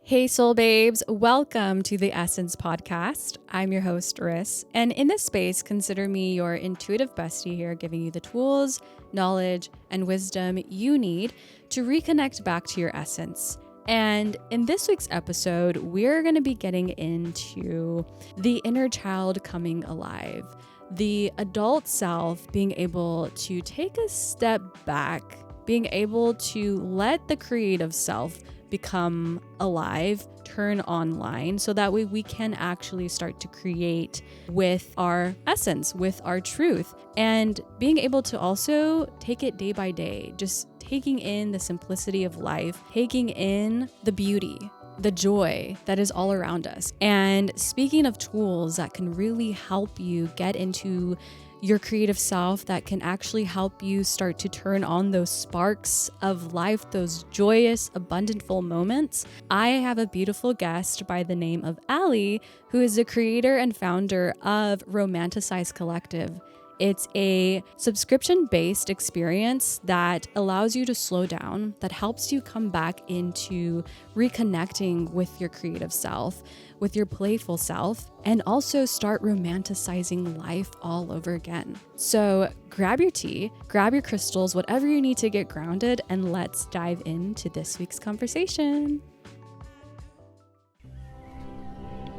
Hey soul babes, welcome to the Essence Podcast. I'm your host, Riss, and in this space, consider me your intuitive bestie here, giving you the tools, knowledge, and wisdom you need to reconnect back to your essence. And in this week's episode, we're going to be getting into the inner child coming alive, the adult self being able to take a step back, being able to let the creative self become alive, turn online, so that way we can actually start to create with our essence, with our truth, and being able to also take it day by day, just taking in the simplicity of life, taking in the beauty, the joy that is all around us. And speaking of tools that can really help you get into your creative self, that can actually help you start to turn on those sparks of life, those joyous, abundantful moments, I have a beautiful guest by the name of ALLLLL, who is the creator and founder of Romanticize Collective. It's a subscription-based experience that allows you to slow down, that helps you come back into reconnecting with your creative self, with your playful self, and also start romanticizing life all over again. So grab your tea, grab your crystals, whatever you need to get grounded, and let's dive into this week's conversation.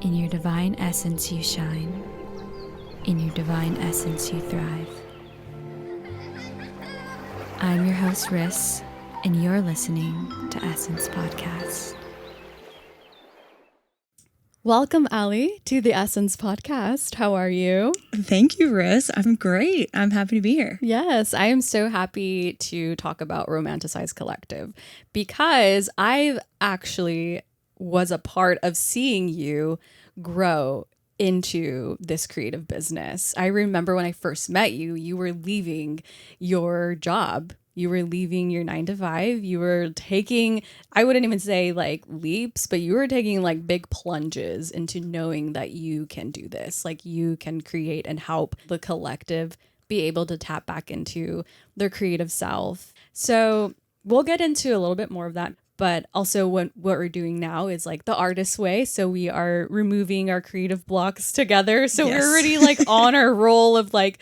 In your divine essence you shine. In your divine essence you thrive. I'm your host Riss, and you're listening to Essence Podcast. Welcome, ALLLLL, to the Essence Podcast. How are you? Thank you, Riss. I'm great. I'm happy to be here. Yes, I am so happy to talk about Romanticize Collective because I actually was a part of seeing you grow into this creative business. I remember when I first met you, you were leaving your job. You were leaving your 9 to 5. You were taking, I wouldn't even say like leaps, but you were taking like big plunges into knowing that you can do this. Like you can create and help the collective be able to tap back into their creative self. So we'll get into a little bit more of that. But also what we're doing now is like the artist way. So we are removing our creative blocks together. So Yes. we're already like on our roll of like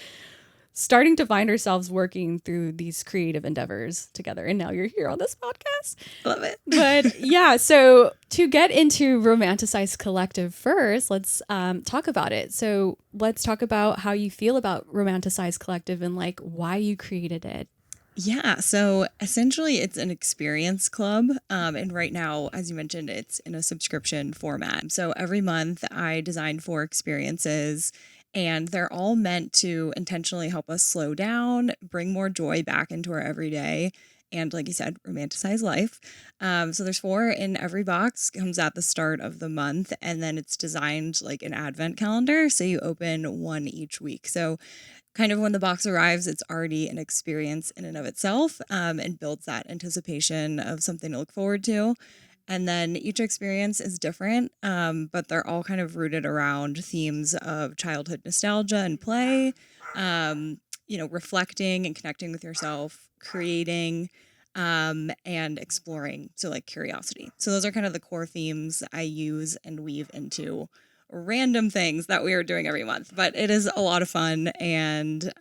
starting to find ourselves working through these creative endeavors together. And now you're here on this podcast. Love it. But yeah, so to get into Romanticize Collective first, let's talk about it. So let's talk about how you feel about Romanticize Collective and like why you created it. Yeah, so essentially it's an experience club. And right now, as you mentioned, it's in a subscription format. So every month I design 4 experiences, and they're all meant to intentionally help us slow down, bring more joy back into our everyday, and like you said, romanticize life. So there's 4 in every box, comes at the start of the month, and then it's designed like an advent calendar. So you open 1 each week. So kind of when the box arrives, it's already an experience in and of itself, and builds that anticipation of something to look forward to. And then each experience is different, but they're all kind of rooted around themes of childhood nostalgia and play, reflecting and connecting with yourself, creating, and exploring. So like curiosity. So those are kind of the core themes I use and weave into random things that we are doing every month, but it is a lot of fun, and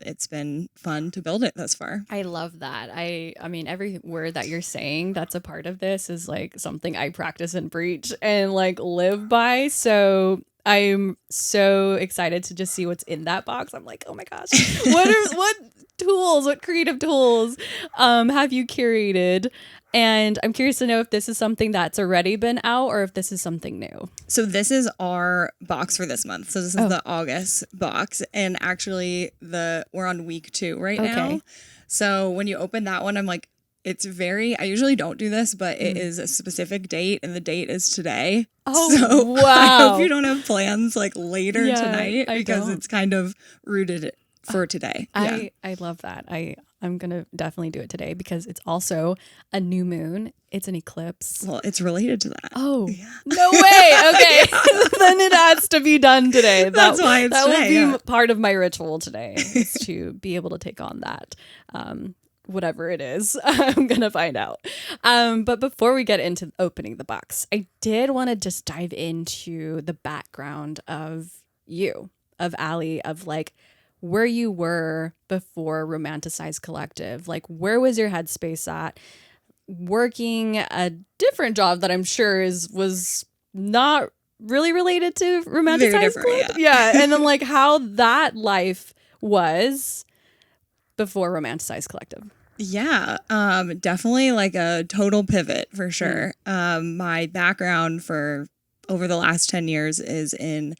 it's been fun to build it thus far. I love that. I mean, every word that you're saying that's a part of this is like something I practice and preach and like live by. So I'm so excited to just see what's in that box. I'm like, oh my gosh, what creative tools have you curated? And I'm curious to know if this is something that's already been out or if this is something new. So this is our box for this month. So this is the August box. And actually we're on week 2 right now. So when you open that one, I'm like, I usually don't do this, but it is a specific date, and the date is today. Oh, so wow. I hope you don't have plans like later tonight, because it's kind of rooted for today. I love that. I'm going to definitely do it today because it's also a new moon. It's an eclipse. Well, it's related to that. Oh, no way. Okay. Then it has to be done today. That's why it's that today. Will be part of my ritual today is to be able to take on that. whatever it is. I'm going to find out. But before we get into opening the box, I did want to just dive into the background of you, of Allie, of like where you were before Romanticize Collective. Like, where was your headspace at? Working a different job that I'm sure was not really related to Romanticize Collective. Yeah. And then like how that life was before Romanticize Collective. Yeah, definitely like a total pivot for sure. My background for over the last 10 years is in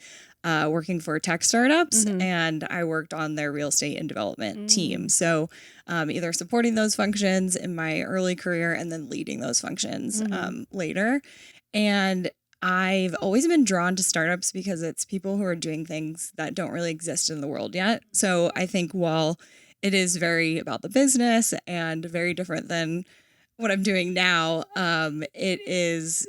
working for tech startups, and I worked on their real estate and development team. So either supporting those functions in my early career and then leading those functions later. And I've always been drawn to startups because it's people who are doing things that don't really exist in the world yet. So I think while it is very about the business and very different than what I'm doing now, it is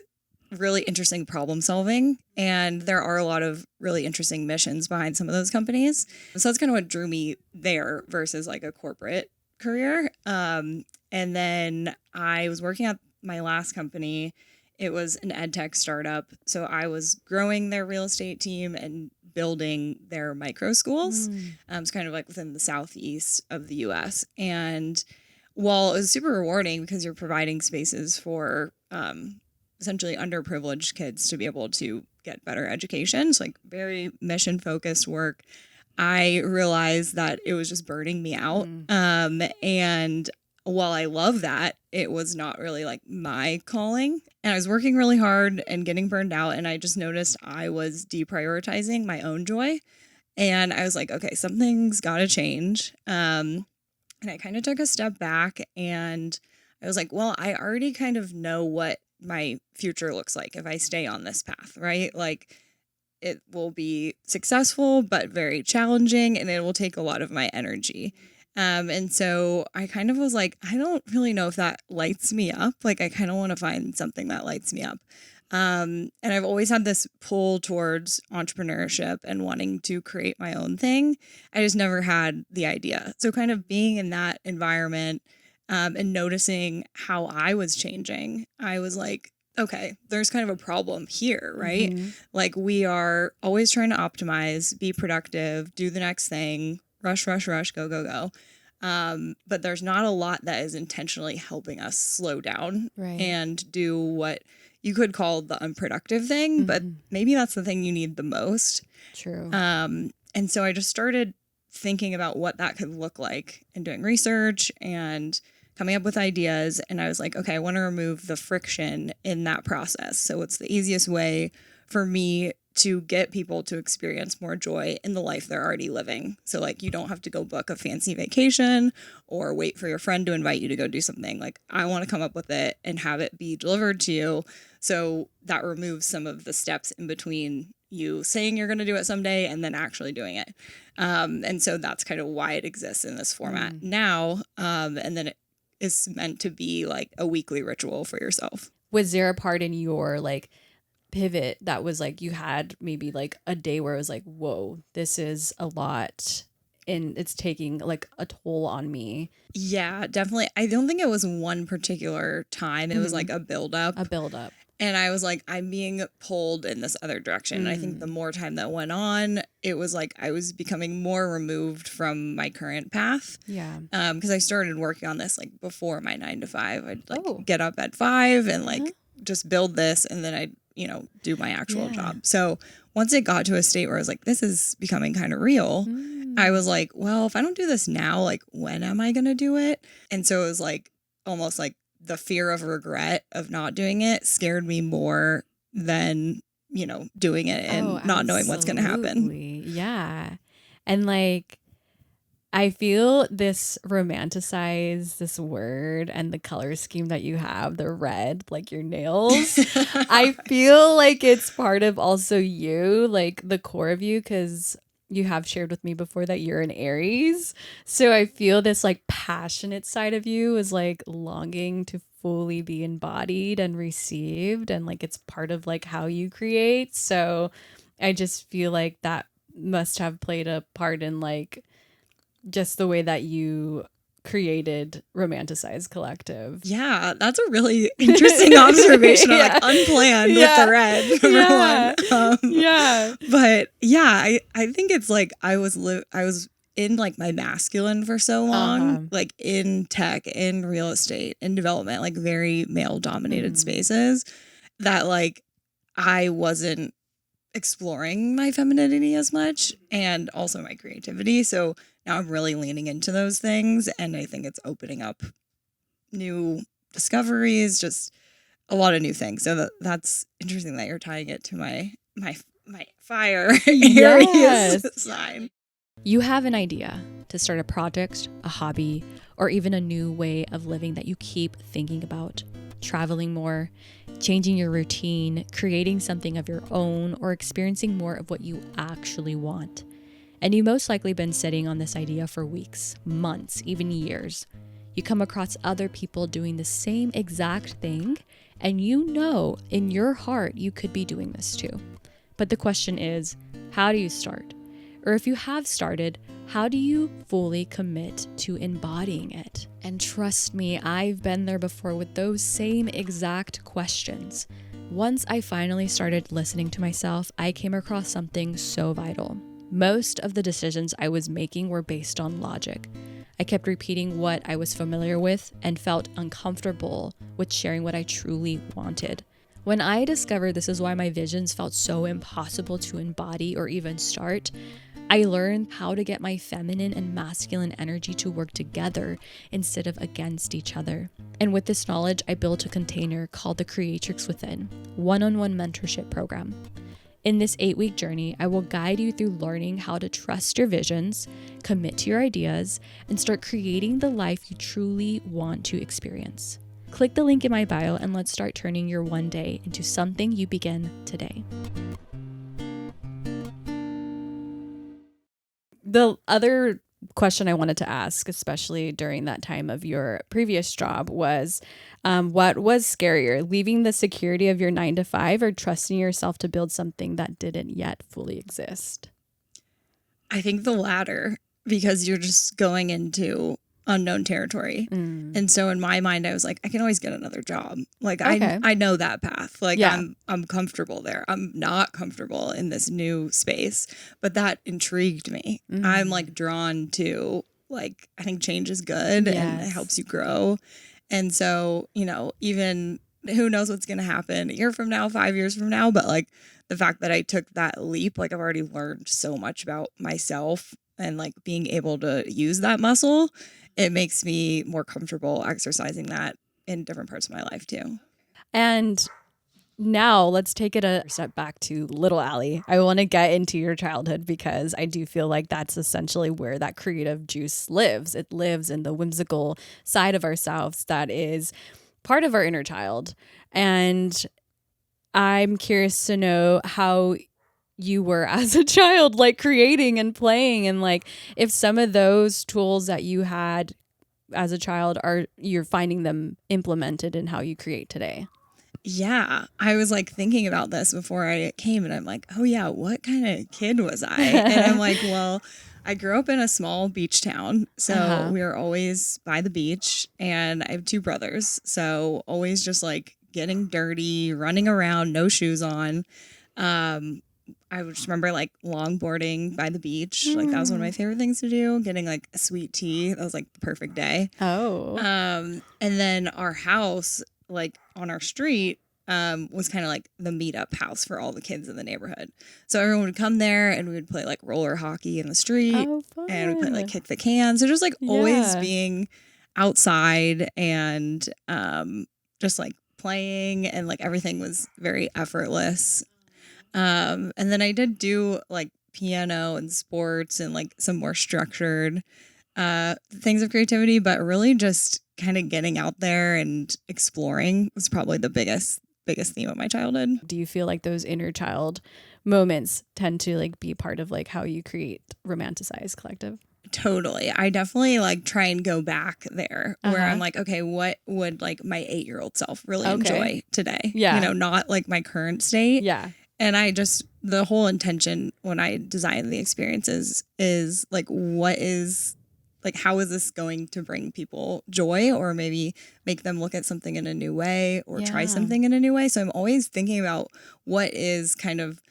really interesting problem solving. And there are a lot of really interesting missions behind some of those companies. So that's kind of what drew me there versus like a corporate career. And then I was working at my last company. It was an ed tech startup. So I was growing their real estate team and building their micro schools. It's kind of like within the southeast of the US. And while it was super rewarding because you're providing spaces for essentially underprivileged kids to be able to get better education, so like very mission focused work, I realized that it was just burning me out. And while I love that, it was not really like my calling. And I was working really hard and getting burned out. And I just noticed I was deprioritizing my own joy. And I was like, okay, something's got to change. And I kind of took a step back and I was like, well, I already kind of know what my future looks like if I stay on this path, right? Like it will be successful, but very challenging, and it will take a lot of my energy. And so I kind of was like, I don't really know if that lights me up. Like, I kind of want to find something that lights me up. And I've always had this pull towards entrepreneurship and wanting to create my own thing. I just never had the idea. So kind of being in that environment and noticing how I was changing, I was like, okay, there's kind of a problem here, right? Like we are always trying to optimize, be productive, do the next thing, rush, rush, rush, go, go, go. But there's not a lot that is intentionally helping us slow down and do what you could call the unproductive thing, but maybe that's the thing you need the most. True. And so I just started thinking about what that could look like and doing research and coming up with ideas. And I was like, okay, I want to remove the friction in that process. So what's the easiest way for me to get people to experience more joy in the life they're already living? So like, you don't have to go book a fancy vacation or wait for your friend to invite you to go do something. Like I want to come up with it and have it be delivered to you. So that removes some of the steps in between you saying you're going to do it someday and then actually doing it. And so that's kind of why it exists in this format now. And then it is meant to be like a weekly ritual for yourself. Was there a part in your like pivot that was like you had maybe like a day where it was like, whoa, this is a lot and it's taking like a toll on me? Yeah, definitely. I don't think it was one particular time. It was like a buildup. And I was like, I'm being pulled in this other direction. And I think the more time that went on, it was like I was becoming more removed from my current path. Yeah. Because I started working on this like before my 9 to 5. I'd like get up at 5 and like just build this, and then I'd, you know, do my actual job. So once it got to a state where I was like, this is becoming kind of real, I was like, well, if I don't do this now, like when am I going to do it? And so it was like almost like the fear of regret of not doing it scared me more than, you know, doing it and not knowing what's going to happen. Yeah. And like, I feel this romanticize this word and the color scheme that you have, the red, like your nails. I feel like it's part of also you, like the core of you, because you have shared with me before that you're an Aries. So I feel this like passionate side of you is like longing to fully be embodied and received. And like it's part of like how you create. So I just feel like that must have played a part in like just the way that you created Romanticize Collective. Yeah, that's a really interesting observation. I'm like unplanned with the red, number one. But yeah, I think it's like I was in like my masculine for so long, like in tech, in real estate, in development, like very male dominated spaces, that like I wasn't exploring my femininity as much and also my creativity. So now I'm really leaning into those things, and I think it's opening up new discoveries, just a lot of new things. So that's interesting that you're tying it to my fire Aries sign. You have an idea to start a project, a hobby, or even a new way of living that you keep thinking about. Traveling more, changing your routine, creating something of your own, or experiencing more of what you actually want. And you most likely been sitting on this idea for weeks, months, even years. You come across other people doing the same exact thing, and you know in your heart you could be doing this too. But the question is, how do you start? Or if you have started, how do you fully commit to embodying it? And trust me, I've been there before with those same exact questions. Once I finally started listening to myself, I came across something so vital. Most of the decisions I was making were based on logic. I kept repeating what I was familiar with and felt uncomfortable with sharing what I truly wanted. When I discovered this is why my visions felt so impossible to embody or even start, I learned how to get my feminine and masculine energy to work together instead of against each other. And with this knowledge, I built a container called the Creatrix Within, one-on-one mentorship program. In this 8-week journey, I will guide you through learning how to trust your visions, commit to your ideas, and start creating the life you truly want to experience. Click the link in my bio and let's start turning your one day into something you begin today. The other question I wanted to ask, especially during that time of your previous job, was what was scarier, leaving the security of your 9-to-5 or trusting yourself to build something that didn't yet fully exist? I think the latter, because you're just going into unknown territory. And so in my mind, I was like, I can always get another job. Like I know that path. Like I'm comfortable there. I'm not comfortable in this new space, but that intrigued me. I'm like drawn to, like, I think change is good and it helps you grow. And so, you know, even who knows what's going to happen a year from now, 5 years from now, but like the fact that I took that leap, like I've already learned so much about myself, and like being able to use that muscle, it makes me more comfortable exercising that in different parts of my life too. And now let's take it a step back to little Allie. I want to get into your childhood because I do feel like that's essentially where that creative juice lives. It lives in the whimsical side of ourselves that is part of our inner child. And I'm curious to know how you were as a child, like creating and playing, and like if some of those tools that you had as a child you're finding them implemented in how you create today. Yeah, I was like thinking about this before I came, and I'm like, oh yeah, what kind of kid was I? And I'm like, well, I grew up in a small beach town, so we were always by the beach, and I have 2 brothers, so always just like getting dirty, running around, no shoes on. I just remember like longboarding by the beach. Like that was one of my favorite things to do. Getting like a sweet tea. That was like the perfect day. And then our house, like on our street, was kind of like the meetup house for all the kids in the neighborhood. So everyone would come there and we would play like roller hockey in the street. And we'd play like kick the can. So just like always being outside and just like playing, and like everything was very effortless. And then I did do like piano and sports and like some more structured things of creativity, but really just kind of getting out there and exploring was probably the biggest theme of my childhood. Do you feel like those inner child moments tend to like be part of like how you create Romanticize Collective? Totally. I definitely like try and go back there where I'm like, okay, what would like my 8-year-old self really enjoy today? Yeah. You know, not like my current state. Yeah. And the whole intention when I design the experiences is like, what is like, how is this going to bring people joy, or maybe make them look at something in a new way, or try something in a new way? So I'm always thinking about what is kind of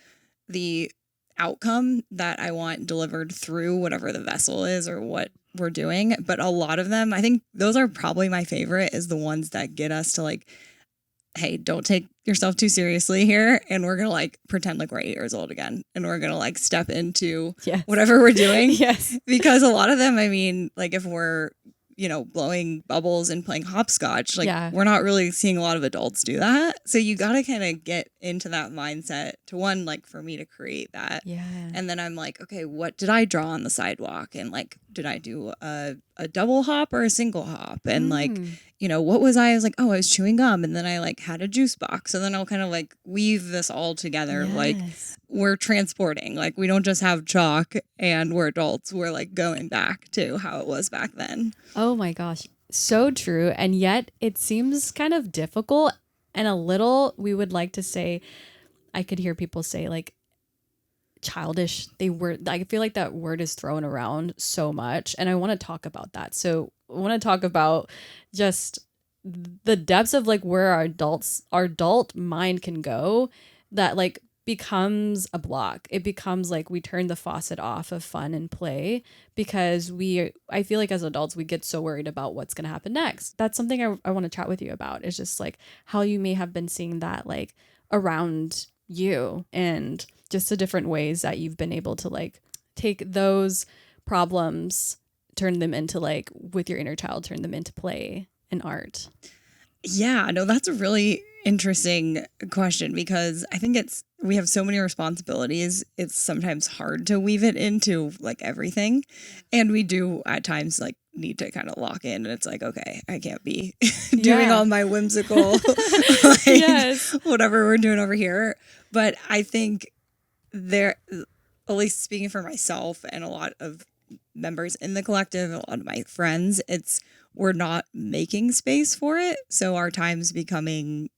the outcome that I want delivered through whatever the vessel is or what we're doing. But a lot of them, I think those are probably my favorite, is the ones that get us to like, hey, don't take yourself too seriously here. And we're going to like pretend like we're 8 years old again. And we're going to like step into whatever we're doing. Yes. Because a lot of them, I mean, like if we're, you know, blowing bubbles and playing hopscotch, like we're not really seeing a lot of adults do that. So you got to kind of get into that mindset to, one, like for me to create that. Yeah. And then I'm like, okay, what did I draw on the sidewalk? And like, did I do a double hop or a single hop? And like, you know, what was I was like, oh, I was chewing gum. And then I like had a juice box. And then I'll kind of like weave this all together. Like we're transporting, like we don't just have chalk and we're adults. We're like going back to how it was back then. Oh my gosh. So true. And yet it seems kind of difficult and a little, we would like to say, I could hear people say like childish. I feel like that word is thrown around so much. And I want to talk about that. So I want to talk about just the depths of like where our adult mind can go that like becomes a block. It becomes like we turn the faucet off of fun and play because I feel like as adults, we get so worried about what's going to happen next. That's something I want to chat with you about. It's just like how you may have been seeing that like around you and just the different ways that you've been able to like take those problems, turn them into like with your inner child, turn them into play and art. Yeah, no, that's a really interesting question because I think we have so many responsibilities. It's sometimes hard to weave it into like everything. And we do at times like need to kind of lock in, and it's like, okay, I can't be doing all my whimsical, like whatever we're doing over here. But I think at least speaking for myself and a lot of members in the collective, a lot of my friends, we're not making space for it. So our time's becoming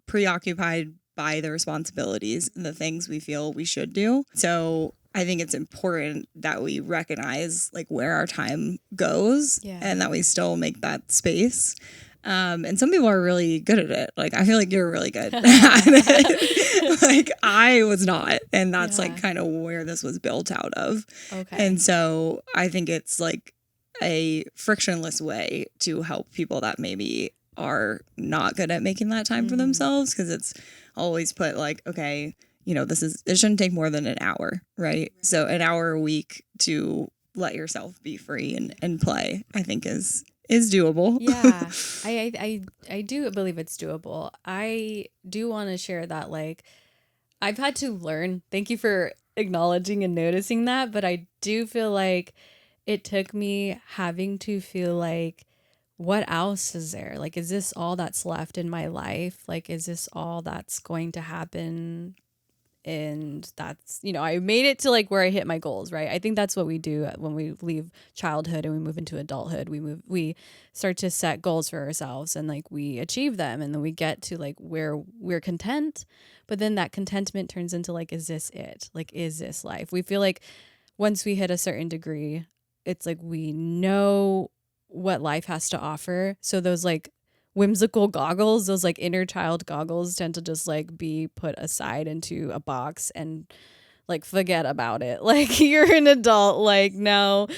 preoccupied by the responsibilities and the things we feel we should do. So I think it's important that we recognize like where our time goes and that we still make that space. And some people are really good at it. Like, I feel like you're really good at it. Like, I was not. And that's like kind of where this was built out of. Okay. And so I think it's like a frictionless way to help people that maybe are not good at making that time for themselves. Cause it's always put like, okay, you know, it shouldn't take more than an hour, right? So an hour a week to let yourself be free and play, I think is doable. Yeah, I do believe it's doable. I do want to share that, like, I've had to learn. Thank you for acknowledging and noticing that. But I do feel like it took me having to feel like, what else is there? Like, is this all that's left in my life? Like, is this all that's going to happen? And that's, you know, I made it to like where I hit my goals, right? I think that's what we do when we leave childhood and we move into adulthood. We start to set goals for ourselves and like we achieve them, and then we get to like where we're content. But then that contentment turns into like, is this it? Like, is this life? We feel like once we hit a certain degree, it's like we know what life has to offer. So those like whimsical goggles, those like inner child goggles, tend to just like be put aside into a box and like forget about it. Like, you're an adult, like now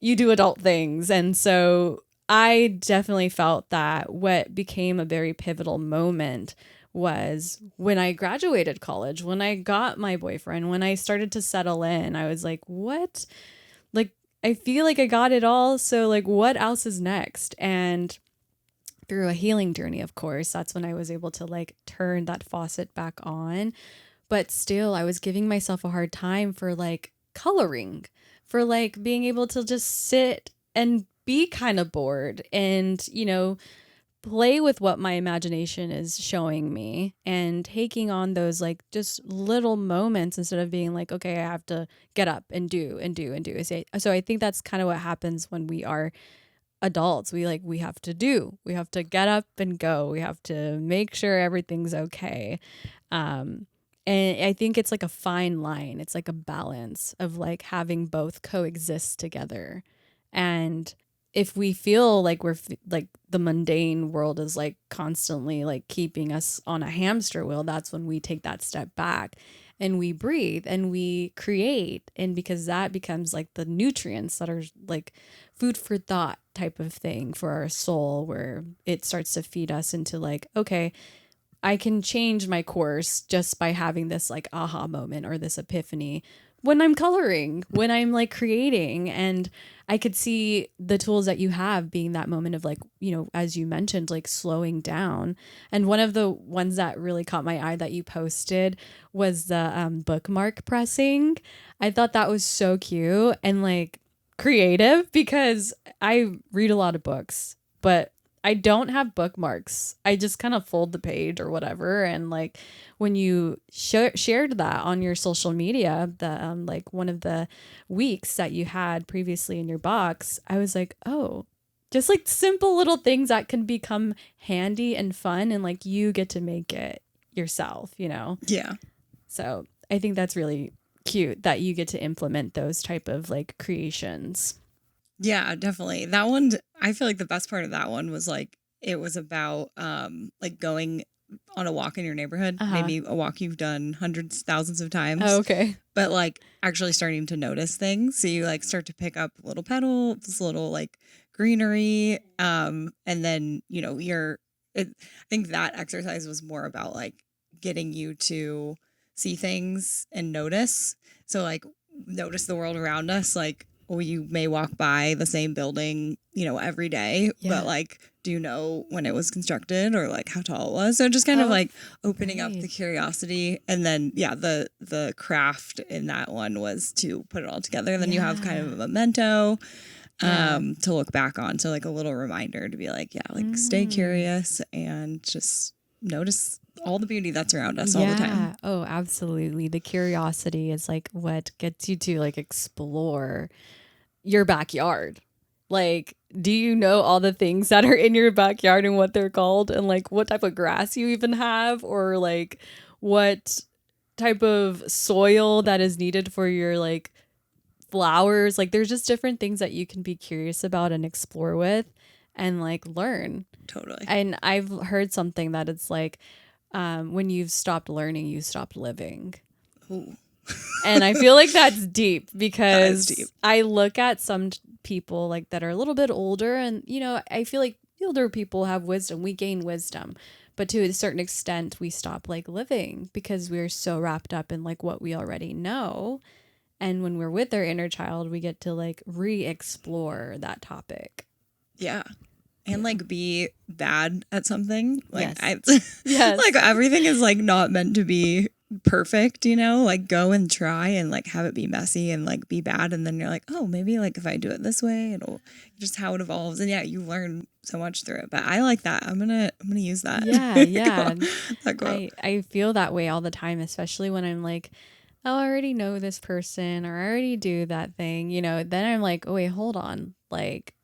you do adult things. And so I definitely felt that what became a very pivotal moment was when I graduated college, when I got my boyfriend, when I started to settle in. I was like, what? Like, I feel like I got it all. So like, what else is next? And through a healing journey, of course, that's when I was able to like turn that faucet back on. But still, I was giving myself a hard time for like coloring, for like being able to just sit and be kind of bored and, you know, play with what my imagination is showing me and taking on those like just little moments instead of being like, okay, I have to get up and do and do and do. So I think that's kind of what happens when we are adults. We have to get up and go. We have to make sure everything's okay. And I think it's like a fine line. It's like a balance of like having both coexist together. And if we feel like like the mundane world is like constantly like keeping us on a hamster wheel, that's when we take that step back and we breathe and we create. And because that becomes like the nutrients that are like food for thought type of thing for our soul, where it starts to feed us into like, okay, I can change my course just by having this like aha moment or this epiphany when I'm coloring, when I'm like creating. And I could see the tools that you have being that moment of like, you know, as you mentioned, like slowing down. And one of the ones that really caught my eye that you posted was the bookmark pressing. I thought that was so cute and like creative, because I read a lot of books, but I don't have bookmarks. I just kind of fold the page or whatever. And like when you shared that on your social media, the like one of the weeks that you had previously in your box, I was like, oh, just like simple little things that can become handy and fun, and like you get to make it yourself, you know? Yeah. So I think that's really cute that you get to implement those type of like creations. Yeah, definitely. That one, I feel like the best part of that one was like, it was about like going on a walk in your neighborhood, maybe a walk you've done hundreds, thousands of times. Oh, okay. But like actually starting to notice things. So you like start to pick up little petals, little like greenery. And then, you know, I think that exercise was more about like getting you to see things and notice. So like notice the world around us, like, well, you may walk by the same building, you know, every day, but like, do you know when it was constructed or like how tall it was? So just kind of like opening up the curiosity. And then, yeah, the craft in that one was to put it all together. And then you have kind of a memento to look back on. So like a little reminder to be like, yeah, like stay curious and just notice all the beauty that's around us all the time. Oh, absolutely. The curiosity is like what gets you to like explore your backyard. Like, do you know all the things that are in your backyard and what they're called, and like what type of grass you even have, or like what type of soil that is needed for your like flowers? Like there's just different things that you can be curious about and explore with and like learn. Totally. And I've heard something that it's like when you've stopped learning, you stopped living. Ooh. And I feel like that's deep, because that is deep. I look at some people like that are a little bit older, and you know, I feel like older people have wisdom. We gain wisdom, but to a certain extent we stop like living because we're so wrapped up in like what we already know. And when we're with our inner child, we get to like re-explore that topic. Yeah. And like be bad at something. Like Yes. like everything is like not meant to be perfect, you know? Like go and try and like have it be messy and like be bad, and then you're like, oh, maybe like if I do it this way, it'll just how it evolves. And yeah, you learn so much through it. But I like that. I'm gonna use that. Yeah. That quote. I feel that way all the time, especially when I'm like, oh, I already know this person, or I already do that thing, you know. Then I'm like, oh wait, hold on, like,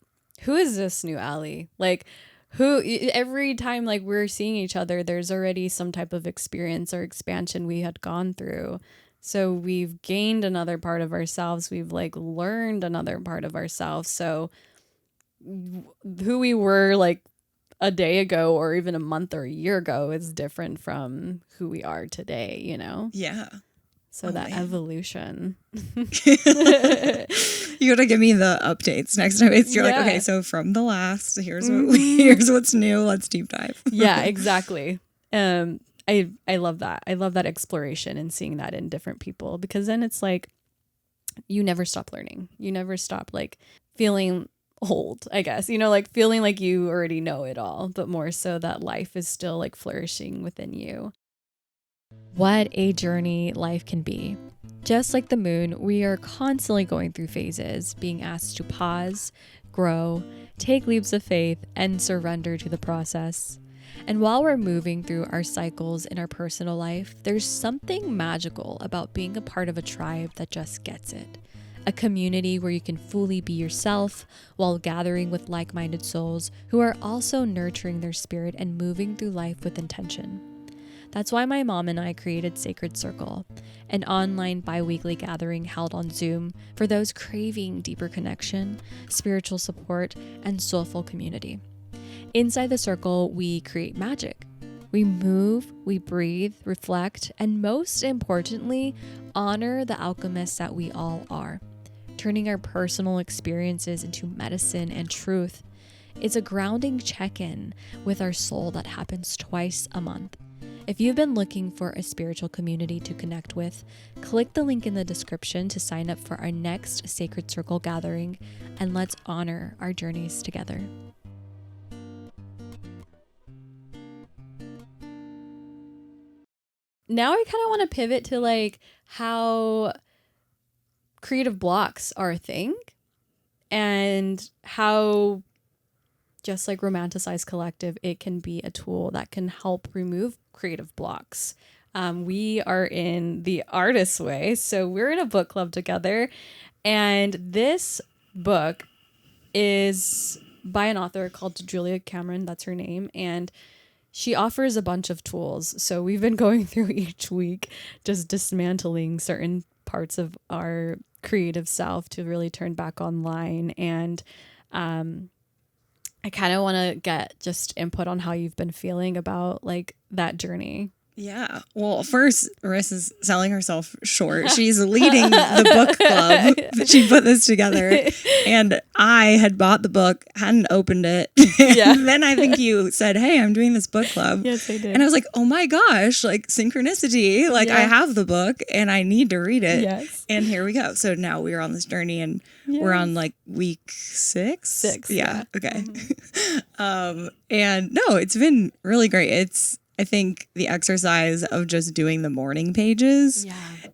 who is this new Allie? Like, who, every time like we're seeing each other, there's already some type of experience or expansion we had gone through. So we've gained another part of ourselves. We've like learned another part of ourselves. So who we were like a day ago or even a month or a year ago is different from who we are today, you know? Yeah. So that evolution. You gotta give me the updates next time. You're like, okay, so from the last, here's what's new. Let's deep dive. Yeah, exactly. I love that. I love that exploration and seeing that in different people, because then it's like you never stop learning. You never stop like feeling old, I guess, you know, like feeling like you already know it all, but more so that life is still like flourishing within you. What a journey life can be. Just like the moon, we are constantly going through phases, being asked to pause, grow, take leaps of faith, and surrender to the process. And while we're moving through our cycles in our personal life, there's something magical about being a part of a tribe that just gets it. A community where you can fully be yourself while gathering with like-minded souls who are also nurturing their spirit and moving through life with intention. That's why my mom and I created Sacred Circle, an online bi-weekly gathering held on Zoom for those craving deeper connection, spiritual support, and soulful community. Inside the circle, we create magic. We move, we breathe, reflect, and most importantly, honor the alchemists that we all are, turning our personal experiences into medicine and truth. It's a grounding check-in with our soul that happens twice a month. If you've been looking for a spiritual community to connect with, click the link in the description to sign up for our next Sacred Circle gathering, and let's honor our journeys together. Now I kind of want to pivot to like how creative blocks are a thing and how, just like Romanticize Collective, it can be a tool that can help remove creative blocks. We are in the artist way, so we're in a book club together, and this book is by an author called Julia Cameron, that's her name, and she offers a bunch of tools. So we've been going through each week just dismantling certain parts of our creative self to really turn back online. And I kind of want to get just input on how you've been feeling about like that journey. Yeah. Well, first, Marissa's selling herself short. She's leading the book club that she put this together. And I had bought the book, hadn't opened it. Yeah. And then I think you said, hey, I'm doing this book club. Yes, I did. And I was like, oh my gosh, like synchronicity. Like I have the book and I need to read it. Yes. And here we go. So now we are on this journey and we're on like week 6. Yeah. Okay. Mm-hmm. And no, it's been really great. I think the exercise of just doing the morning pages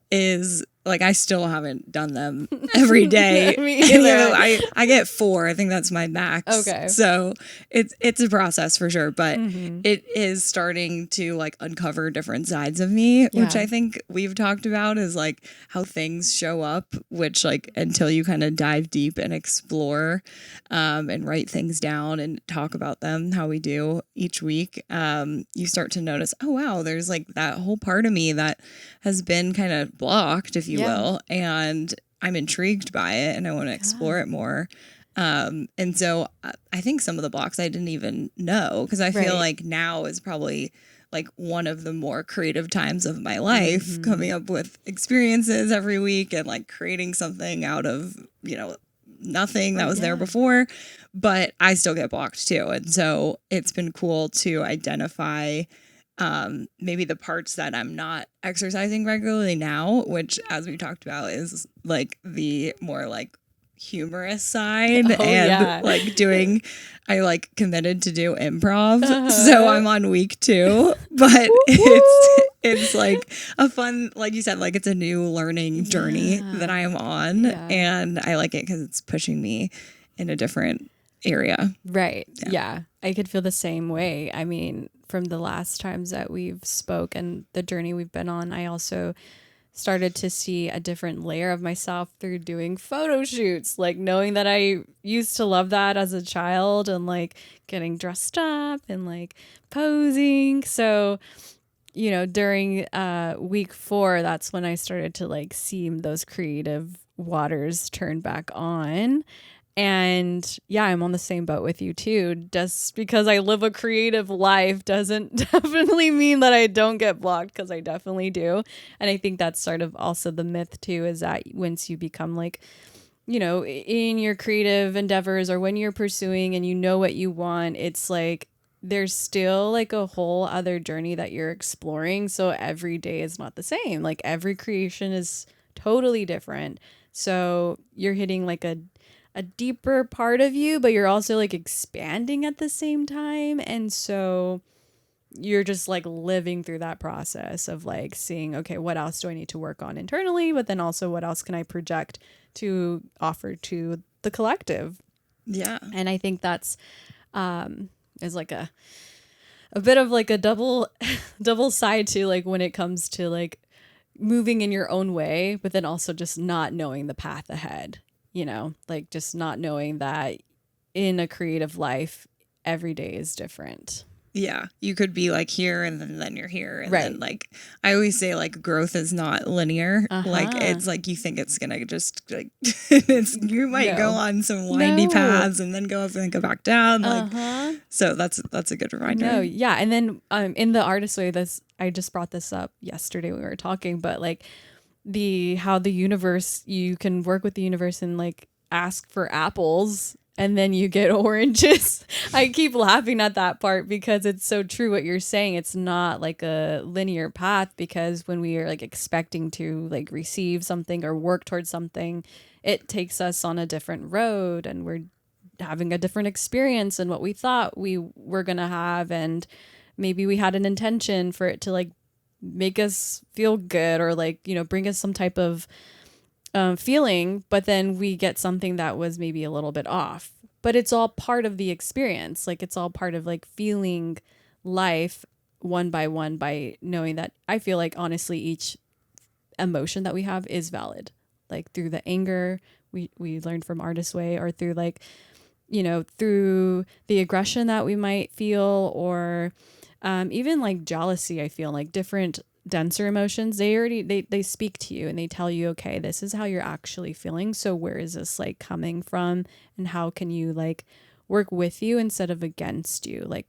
is like, I still haven't done them every day. Me either. I get 4. I think that's my max. Okay. So it's a process for sure, but it is starting to like uncover different sides of me, which I think we've talked about is like how things show up, which like until you kind of dive deep and explore and write things down and talk about them, how we do each week, you start to notice, oh wow, there's like that whole part of me that has been kind of blocked, if you will, and I'm intrigued by it and I want to explore it more. And so I think some of the blocks I didn't even know, because I feel like now is probably like one of the more creative times of my life, coming up with experiences every week and like creating something out of, nothing that was there before, but I still get blocked too. And so it's been cool to identify maybe the parts that I'm not exercising regularly now, which as we talked about is like the more like humorous side like doing, I like committed to do improv. So I'm on week 2, but it's like a fun, like you said, like it's a new learning journey that I am on and I like it because it's pushing me in a different area. Right. Yeah. I could feel the same way. I mean, from the last times that we've spoke and the journey we've been on, I also started to see a different layer of myself through doing photo shoots, like knowing that I used to love that as a child and like getting dressed up and like posing. So, during week 4, that's when I started to like see those creative waters turn back on. And I'm on the same boat with you too. Just because I live a creative life doesn't definitely mean that I don't get blocked, because I definitely do. And I think that's sort of also the myth too, is that once you become like, in your creative endeavors or when you're pursuing and you know what you want, it's like there's still like a whole other journey that you're exploring. So every day is not the same. Like every creation is totally different. So you're hitting like a deeper part of you, but you're also like expanding at the same time. And so you're just like living through that process of like seeing, okay, what else do I need to work on internally? But then also what else can I project to offer to the collective? Yeah. And I think that's is like a bit of like a double side to like when it comes to like moving in your own way, but then also just not knowing the path ahead. Like just not knowing that in a creative life, every day is different. Yeah, you could be like here and then you're here. And Right. then like, I always say like growth is not linear. Like Uh-huh. it's like you think it's going to just like, you might go No. on some windy No. paths and then go up and then go back down. Like, Uh-huh. so that's a good reminder. No, yeah. And then in the artist way, I just brought this up yesterday when we were talking, but like how the universe, you can work with the universe and like ask for apples and then you get oranges. I keep laughing at that part because it's so true what you're saying. It's not like a linear path, because when we are like expecting to like receive something or work towards something, it takes us on a different road and we're having a different experience than what we thought we were going to have. And maybe we had an intention for it to like make us feel good or like, bring us some type of feeling, but then we get something that was maybe a little bit off. But it's all part of the experience. Like it's all part of like feeling life one by one, by knowing that I feel like honestly each emotion that we have is valid. Like through the anger we learned from Artist Way, or through like, through the aggression that we might feel, or even like jealousy. I feel like different denser emotions, they speak to you and they tell you, okay, this is how you're actually feeling. So where is this like coming from, and how can you like work with you instead of against you, like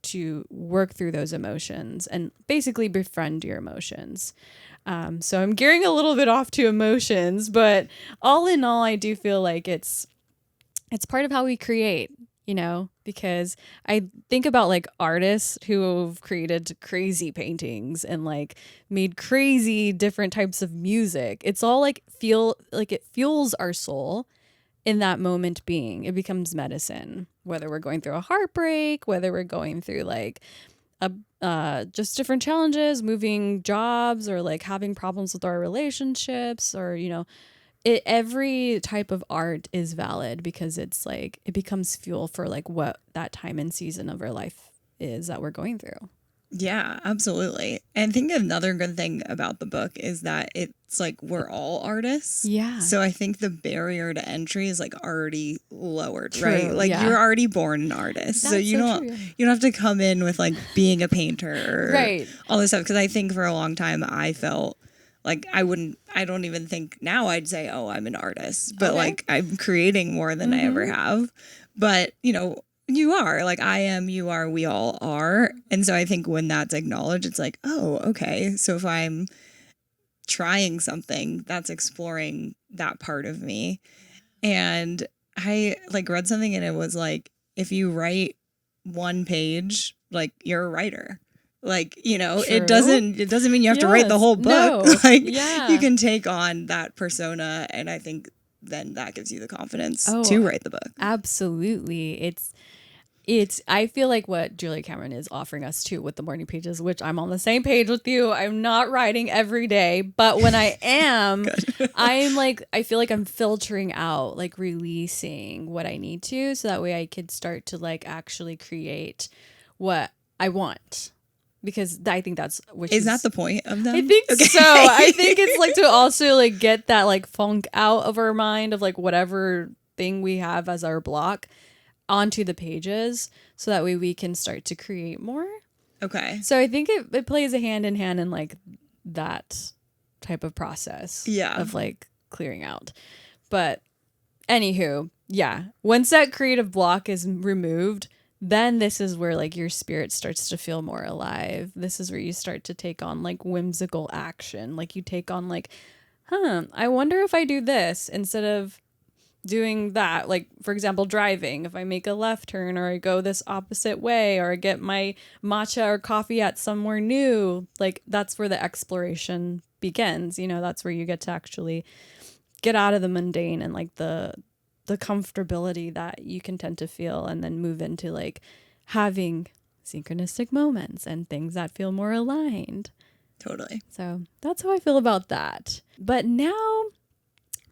to work through those emotions and basically befriend your emotions. So I'm gearing a little bit off to emotions, but all in all, I do feel like it's part of how we create, because I think about like artists who have created crazy paintings and like made crazy different types of music. It's all like it fuels our soul in that moment being. It becomes medicine, whether we're going through a heartbreak, whether we're going through like just different challenges, moving jobs, or like having problems with our relationships, or, every type of art is valid, because it's like it becomes fuel for like what that time and season of our life is that we're going through. Yeah, absolutely. And I think another good thing about the book is that it's like we're all artists. Yeah. So I think the barrier to entry is like already lowered, True, right? Like yeah. you're already born an artist. So That's you so don't true, yeah. you don't have to come in with like being a painter or Right. all this stuff. Because I think for a long time I felt like I don't even think now I'd say, oh, I'm an artist. But Okay. like I'm creating more than I ever have. But, you are, like I am, you are, we all are. And so I think when that's acknowledged, it's like, oh, okay. So if I'm trying something, that's exploring that part of me. And I like read something and it was like, if you write one page, like you're a writer. Like, it doesn't mean you have to write the whole book. No. Like Yeah. you can take on that persona, and I think then that gives you the confidence to write the book. Absolutely. It's I feel like what Julia Cameron is offering us too with the morning pages, which I'm on the same page with you. I'm not writing every day, but when I am, I feel like I'm filtering out, like releasing what I need to, so that way I could start to like actually create what I want. Because I think that's is that the point of them? I think so. I think it's like to also like get that like funk out of our mind of like whatever thing we have as our block onto the pages, so that way we can start to create more. Okay. So I think it plays a hand in hand in like that type of process. Yeah. Of like clearing out. But anywho, yeah. Once that creative block is removed, then this is where like your spirit starts to feel more alive. This is where you start to take on like whimsical action. Like you take on like, I wonder if I do this instead of doing that. Like, for example, driving. If I make a left turn, or I go this opposite way, or I get my matcha or coffee at somewhere new, like that's where the exploration begins. That's where you get to actually get out of the mundane and like the comfortability that you can tend to feel, and then move into like having synchronistic moments and things that feel more aligned. Totally. So that's how I feel about that. But now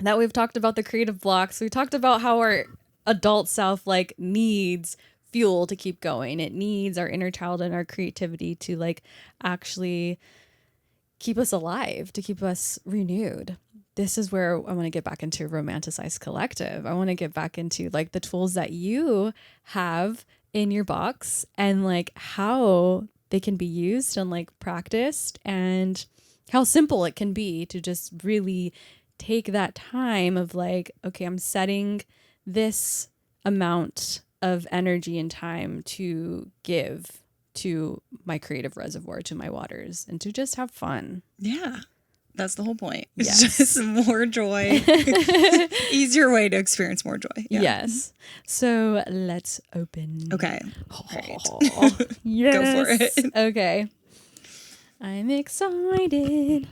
that we've talked about the creative blocks, we talked about how our adult self like needs fuel to keep going. It needs our inner child and our creativity to like actually keep us alive, to keep us renewed. This is where I want to get back into Romanticize Collective. I want to get back into like the tools that you have in your box and like how they can be used and like practiced, and how simple it can be to just really take that time of like, okay, I'm setting this amount of energy and time to give to my creative reservoir, to my waters, and to just have fun. Yeah. That's the whole point. It's Yes. just more joy. Easier way to experience more joy. Yeah. Yes. So let's open. Okay. Yes. Go for it. Okay. I'm excited.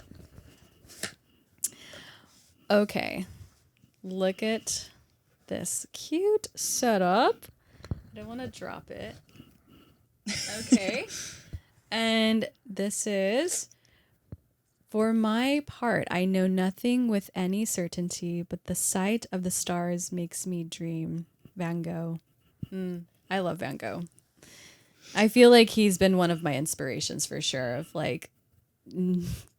Okay. Look at this cute setup. I don't want to drop it. Okay. And this is, for my part, I know nothing with any certainty, but the sight of the stars makes me dream. Van Gogh. I love Van Gogh. I feel like he's been one of my inspirations for sure, of like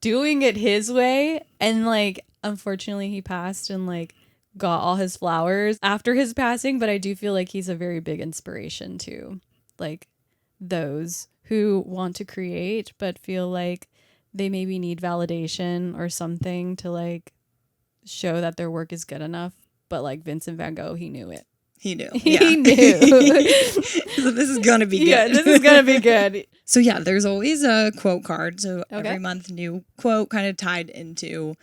doing it his way. And like, unfortunately, he passed and like got all his flowers after his passing. But I do feel like he's a very big inspiration to like those who want to create, but feel like they maybe need validation or something to like show that their work is good enough. But like Vincent van Gogh, he knew it. He knew. He Yeah. knew. So this is going to be good. Yeah, this is going to be good. So yeah, there's always a quote card. So Okay. every month, new quote kind of tied into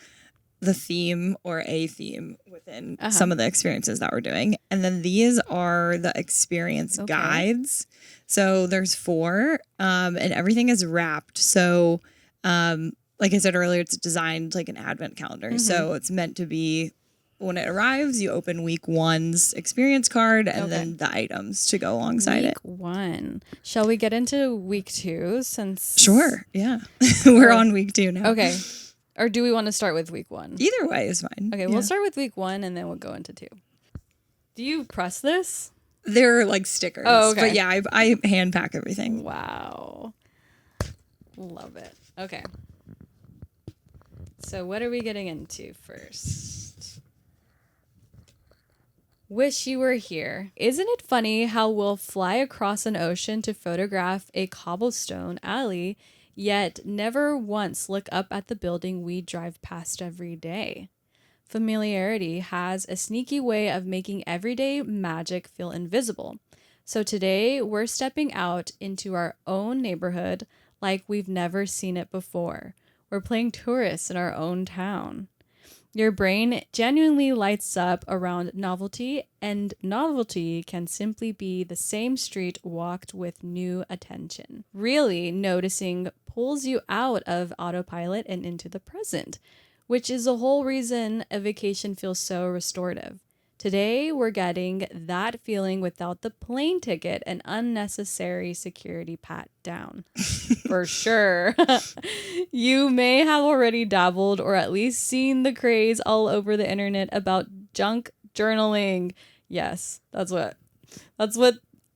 the theme or a theme within some of the experiences that we're doing. And then these are the experience guides. So there's 4, and everything is wrapped. So like I said earlier, it's designed like an advent calendar. So it's meant to be, when it arrives, you open week 1's experience card and then the items to go alongside it. Week 1. Shall we get into week 2 since? Sure. Yeah. We're on week 2 now. Okay. Or do we want to start with week 1? Either way is fine. Okay, we'll start with week 1 and then we'll go into 2. Do you press this? They're like stickers. Oh, okay. But yeah, I hand pack everything. Wow. Love it. Okay. So what are we getting into first? Wish you were here. Isn't it funny how we'll fly across an ocean to photograph a cobblestone alley, yet never once look up at the building we drive past every day? Familiarity has a sneaky way of making everyday magic feel invisible. So today we're stepping out into our own neighborhood like we've never seen it before. We're playing tourists in our own town. Your brain genuinely lights up around novelty, and novelty can simply be the same street walked with new attention. Really, noticing pulls you out of autopilot and into the present, which is the whole reason a vacation feels so restorative. Today, we're getting that feeling without the plane ticket and unnecessary security pat down. For sure. You may have already dabbled or at least seen the craze all over the internet about junk journaling. Yes, that's what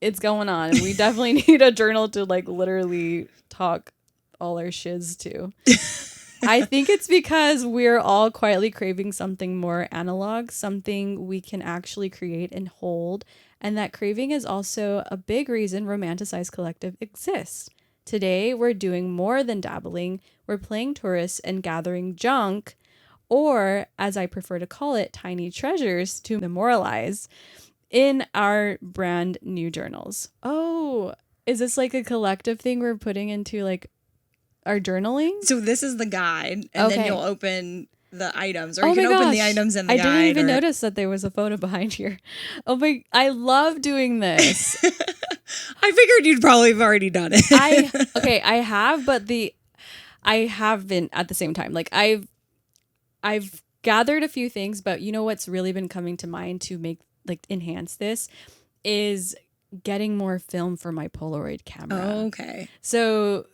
it's going on. And we definitely need a journal to like literally talk all our shiz to. I think it's because we're all quietly craving something more analog, something we can actually create and hold. And that craving is also a big reason Romanticize Collective exists. Today, we're doing more than dabbling. We're playing tourists and gathering junk, or as I prefer to call it, tiny treasures to memorialize in our brand new journals. Oh, is this like a collective thing we're putting into like our journaling? So this is the guide, and then you'll open the items, or you can open the items in the I guide. didn't even notice that there was a photo behind here. Oh my, I love doing this. I figured you'd probably have already done it. I have, but I haven't at the same time. Like I've gathered a few things, but you know what's really been coming to mind to make like enhance this is getting more film for my Polaroid camera. Oh, okay. So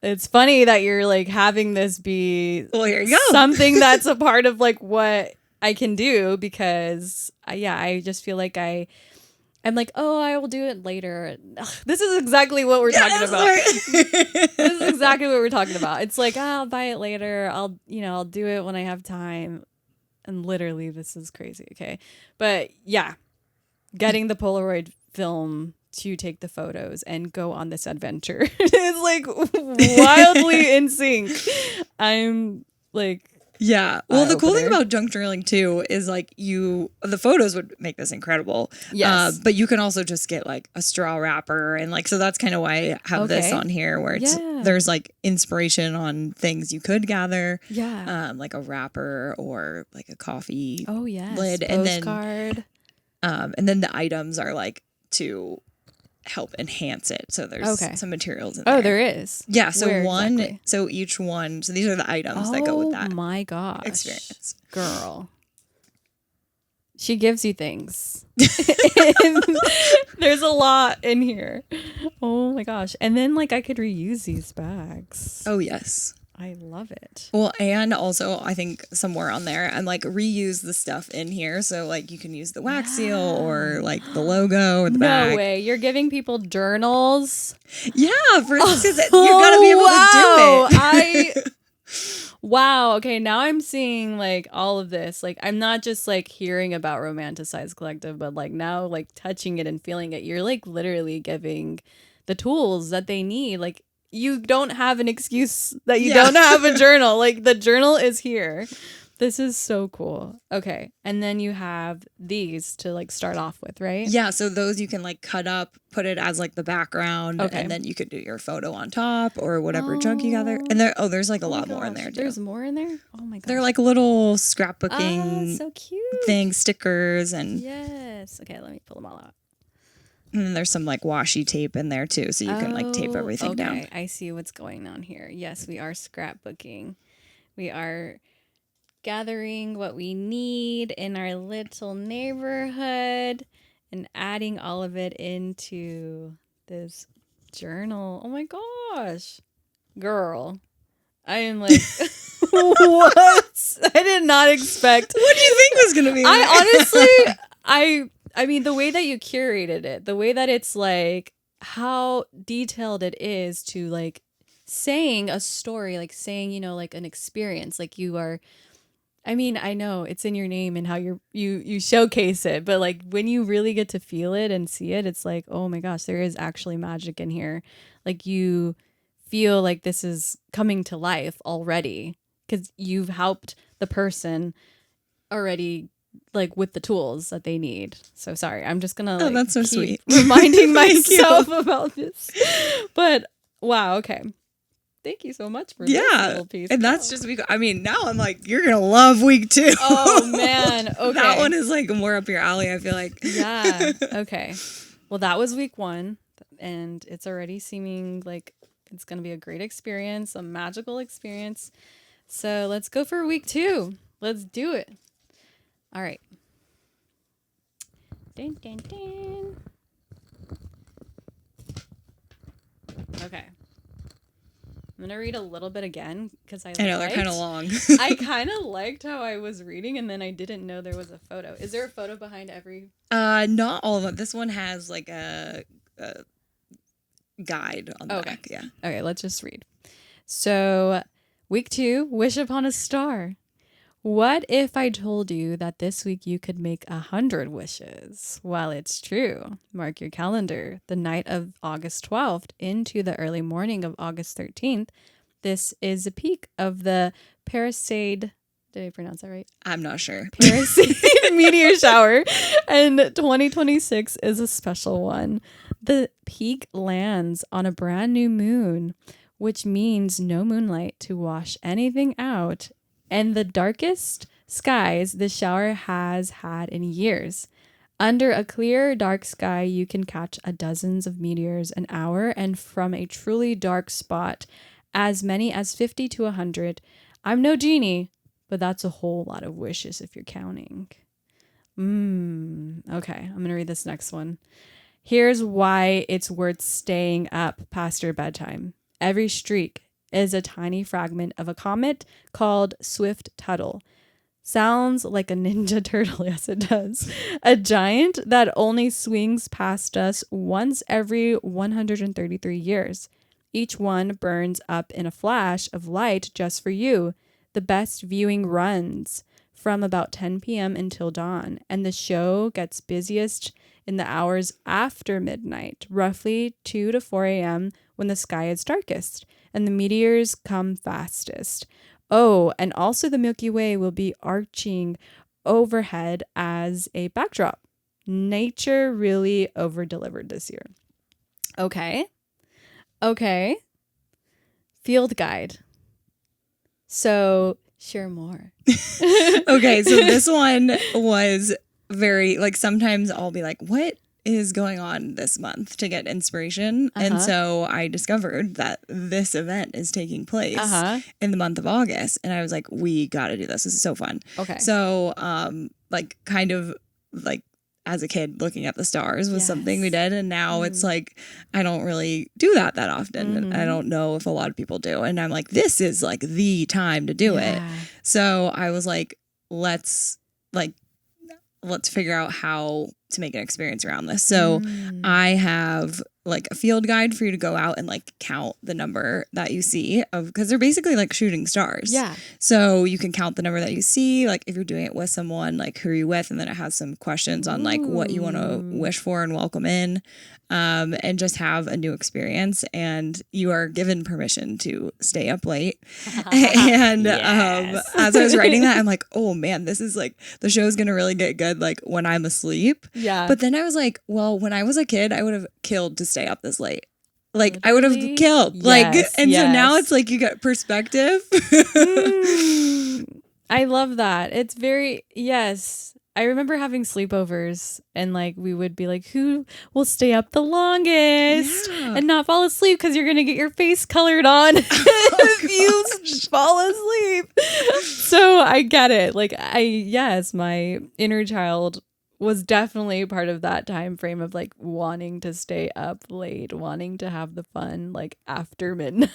it's funny that you're like having this be here you go. Something that's a part of like what I can do, because I just feel like I'm like, oh, I will do it later. Ugh, this is exactly what we're talking about. This is exactly what we're talking about. It's like, I'll buy it later. I'll do it when I have time. And literally, this is crazy. Okay. But yeah, getting the Polaroid film to take the photos and go on this adventure. It's like wildly in sync. I'm like, yeah. Well, the cool thing eye-opener. about junk journaling too is like the photos would make this incredible. Yes. But you can also just get like a straw wrapper and like, so that's kind of why I have this Okay. on here where Yeah. there's like inspiration on things you could gather. Yeah. Like a wrapper or like a coffee Oh yes. lid. Postcard. And then the items are like to help enhance it. So there's some materials in there. Oh, there is. Yeah, so Where exactly? so each one, so these are the items that go with that Oh my gosh. experience. Girl. She gives you things. There's a lot in here. Oh my gosh. And then like I could reuse these bags. Oh, yes. I love it. Well, and also I think somewhere on there and like reuse the stuff in here. So like you can use the wax seal or like the logo or the bag. No way. You're giving people journals. Yeah, for instance, you gotta be able to do it. Wow. Okay, now I'm seeing like all of this. Like I'm not just like hearing about Romanticize Collective, but like now like touching it and feeling it. You're like literally giving the tools that they need. Like you don't have an excuse that you don't have a journal. Like the journal is here. This is so cool. Okay. And then you have these to like start off with, right? Yeah, so those you can like cut up, put it as like the background, and then you could do your photo on top or whatever junk you gather. And there's like a lot more in there too. There's more in there? Oh my god. They're like little scrapbooking so cute things, stickers, and yes. Okay, let me pull them all out. And then there's some like washi tape in there too, so you can like tape everything down. I see what's going on here. Yes, we are scrapbooking. We are gathering what we need in our little neighborhood and adding all of it into this journal. Oh my gosh. Girl. I am like, what? I did not expect. What do you think was going to be? I mean, the way that you curated it, the way that it's like how detailed it is to like saying a story, like saying, you know, like an experience, like you are, I mean, I know it's in your name and how you showcase it, but like when you really get to feel it and see it, it's like, oh my gosh, there is actually magic in here. Like you feel like this is coming to life already because you've helped the person already, like with the tools that they need. So sorry, I'm just gonna like that's so keep sweet. reminding myself about this. But wow, okay. Thank you so much for this little piece. And that's just week. I mean, now I'm like, you're gonna love week 2. Oh man, okay. That one is like more up your alley, I feel like. Yeah. Okay. Well, that was week 1, and it's already seeming like it's gonna be a great experience, a magical experience. So let's go for week 2. Let's do it. All right. Dun, dun, dun. Okay. I'm going to read a little bit again because I know they're kind of long. I kind of liked how I was reading and then I didn't know there was a photo. Is there a photo behind every? Not all of them. This one has like a guide on the back. Yeah. Okay, let's just read. So, week 2, wish upon a star. What if I told you that this week you could make 100 wishes? Well, it's true. Mark your calendar. The night of August 12th into the early morning of August 13th. This is a peak of the Perseid. Did I pronounce that right? I'm not sure. Perseid meteor shower. And 2026 is a special one. The peak lands on a brand new moon, which means no moonlight to wash anything out. And the darkest skies the shower has had in years. Under a clear, dark sky, you can catch dozens of meteors an hour, and from a truly dark spot, as many as 50 to 100. I'm no genie, but that's a whole lot of wishes if you're counting. Okay, I'm going to read this next one. Here's why it's worth staying up past your bedtime. Every streak is a tiny fragment of a comet called Swift Tuttle. Sounds like a ninja turtle. Yes, it does. A giant that only swings past us once every 133 years. Each one burns up in a flash of light just for you. The best viewing runs from about 10 p.m. until dawn, and the show gets busiest in the hours after midnight, roughly 2 to 4 a.m. when the sky is darkest and the meteors come fastest. Oh, and also the Milky Way will be arching overhead as a backdrop. Nature really over-delivered this year. Okay. Field guide. So share more. Okay, so this one was very, like, sometimes I'll be like, what is going on this month to get inspiration? And so I discovered that this event is taking place in the month of August. And I was like, we got to do this. This is so fun. Okay. So, like, kind of like as a kid, looking at the stars was something we did. And now it's like, I don't really do that often. And I don't know if a lot of people do. And I'm like, this is like the time to do it. So I was like, let's figure out how to make an experience around this. So I have like a field guide for you to go out and like count the number that you see of, because they're basically like shooting stars. Yeah. So you can count the number that you see, like if you're doing it with someone, like who are you with, and then it has some questions on like what you want to wish for and welcome in, and just have a new experience. And you are given permission to stay up late. And as I was writing that, I'm like, oh man, this is like, the show's gonna really get good like when I'm asleep. Yeah. But then I was like, well, when I was a kid, I would have killed to stay up this late. Like I would have killed. Yes, like, and so now it's like you get perspective. I love that. It's very, yes. I remember having sleepovers and like we would be like, who will stay up the longest and not fall asleep, because you're going to get your face colored on if you fall asleep. So I get it. Like my inner child was definitely part of that time frame of like wanting to stay up late, wanting to have the fun like after midnight.